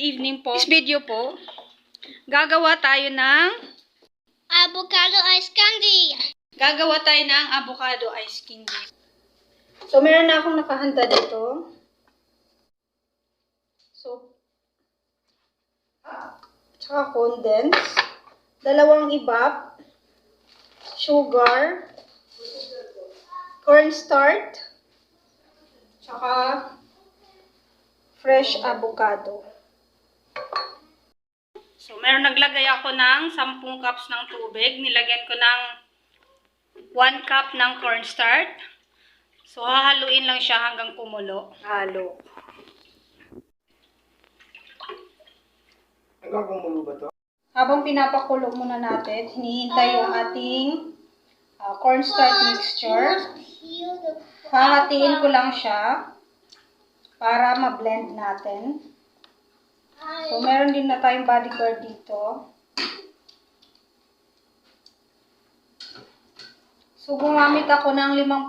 evening po. This video po, gagawa tayo ng avocado ice candy. avocado ice candy. So, meron na akong nakahanda dito. So, tsaka condense, dalawang ibap, sugar, cornstarch, tsaka fresh avocado. So, meron naglagay ako ng 10 cups ng tubig. Nilagyan ko ng 1 cup ng cornstarch. So, hahaluin lang siya hanggang kumulo. Halo. Hanggang kumulo ba to? Habang pinapakulo muna natin, hinihintay yung ating cornstarch mixture. Hahatiin ko lang siya para ma-blend natin. So, meron din na tayong bodyguard dito. So, gumamit ako ng 5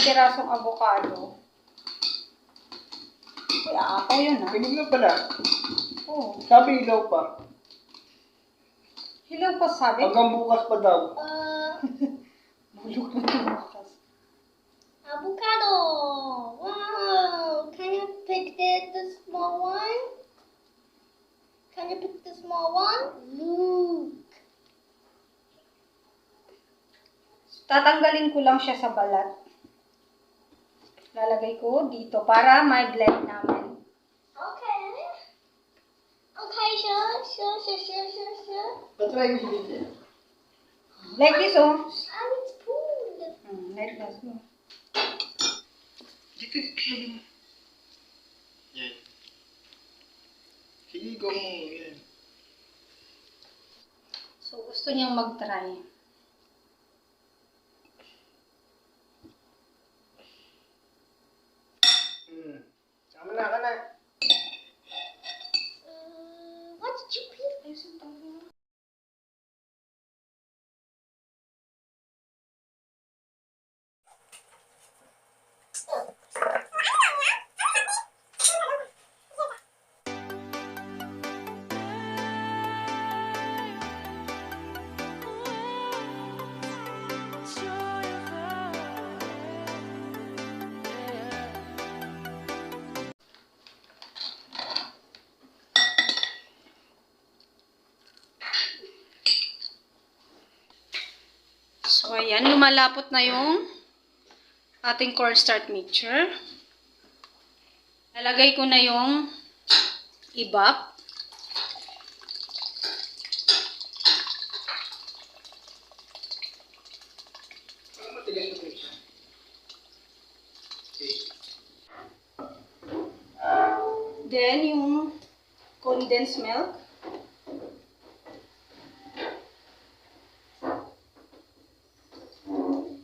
pirasong avocado. Kaya ako yun, ha? Pinig na pala. Oo. Sabi ilaw pa. Hilaw pa sabi. Hanggang bukas pa daw. Bulok na tumakas. Avocado. Wow. Can you pick the small one? Can you pick the small one? Look. Tatanggalin ko lang siya sa balat. Lalagay ko dito para may blend namin. Okay. Okay, sure. Patry mo siya. Like this, oh. I need spoon. Like this, oh. Dito, kaya mo. Yan. Hiligo mo, yan. So, gusto niyang mag-try. Sama na ka na. What did you pick? So, ayan. Lumalapot na yung ating cornstarch mixture. Lalagay ko na yung ibap. Matigas na siya. Then, yung condensed milk.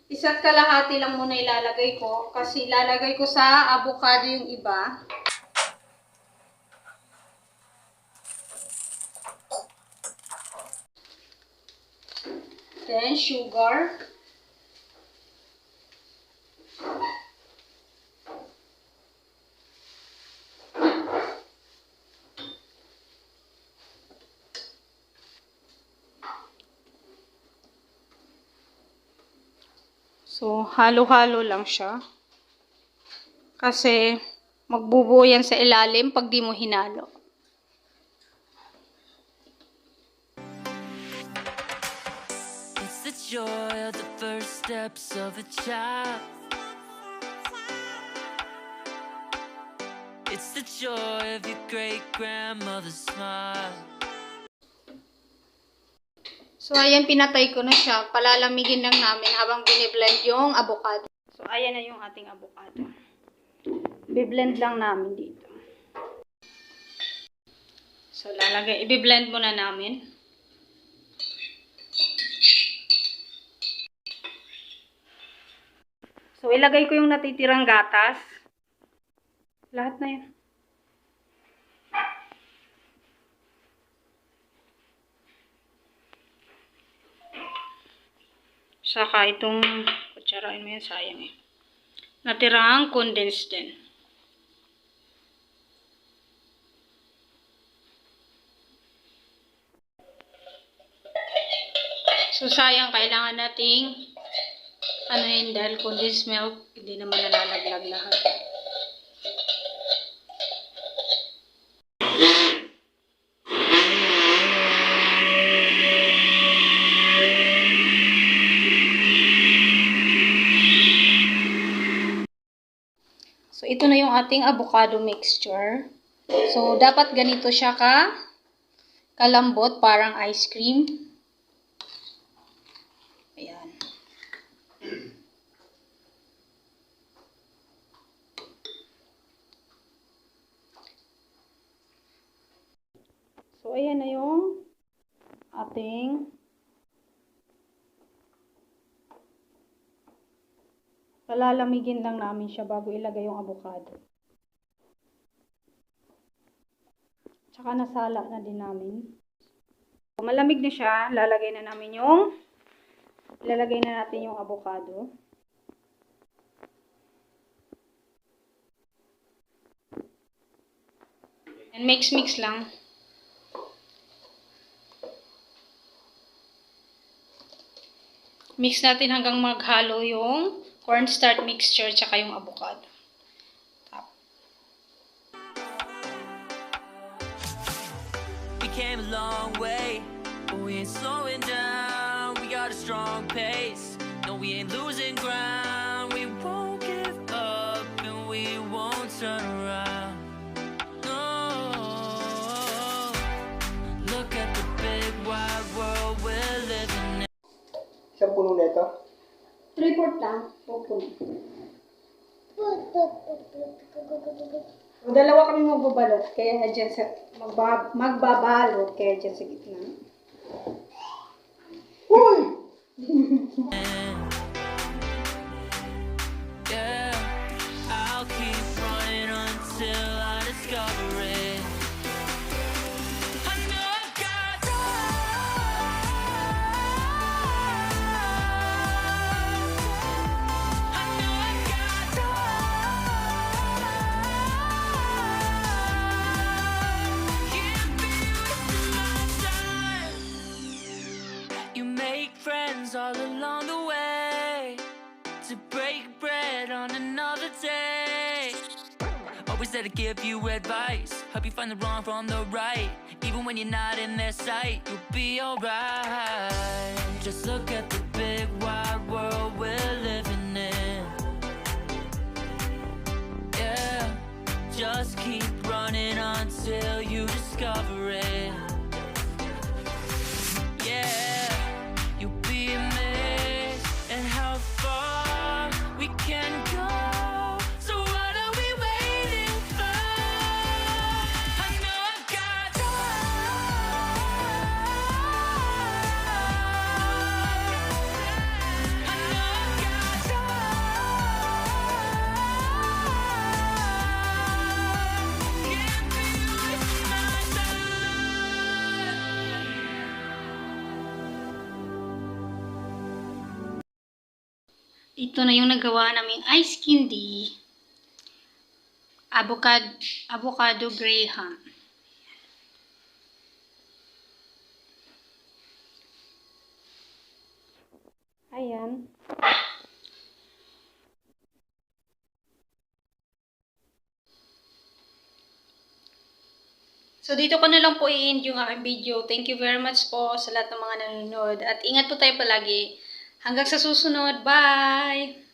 Isa't kalahati lang muna ilalagay ko kasi ilalagay ko sa avocado yung iba. Then, sugar. So, halo-halo lang siya. Kasi, magbubuo yan sa ilalim pag di mo hinalo. It's the joy of the first steps of a child. It's the joy of your great-grandmother's smile. So, ayan, pinatay ko na siya. Palalamigin lang namin habang biniblend yung avocado. So, ayan na yung ating avocado. Biblend lang namin dito. So, ibiblend muna namin. So, ilagay ko yung natitirang gatas. Lahat na yun. Saka itong, kutsarain mo yan, sayang eh. Natirang condensed din. So, sayang, kailangan nating ano yun, dahil condensed milk, hindi naman nalalaglag lahat. So, ito na yung ating avocado mixture. So, dapat ganito siya kalambot, parang ice cream. Ayan. So, ayan na yung ating palalamigin lang namin siya bago ilagay yung avocado. Tsaka nasala na din namin. So, malamig na siya, ilalagay na natin yung avocado. And mix lang. Mix natin hanggang maghalo yung cornstarch mixture tsaka yung avocado. We came a long way, but we ain't slowing down. We got a strong pace. No, we ain't losing ground. We won't give up and we won't turn around. No, look at the big wide world we're living in. Isang puno nito. 3/4 lang. Puno. O, dalawa kami magbabalot, kaya dyan sa, magbabalot, kaya dyan sa gitna. Uy! Yeah, I'll keep running until I discover it. I know I've got I know I've got Can't be wasting my time. You make friends all along the way to break bread on another day. Always there to give you advice, help you find the wrong from the right. Even when you're not in their sight, you'll be alright. Just look at the big wide world we're living in. Yeah, just keep running until you discover it. Yeah, you'll be amazed at how far we can go. So what are we waiting for? I know I've got I know I've got Can't be wasting my time. Ito na yung nagawa naming ice candy. Avocado graham. Ayan. So, dito ko na lang po i-end yung aking video. Thank you very much po sa lahat ng mga nanonood. At ingat po tayo palagi. Hanggang sa susunod. Bye!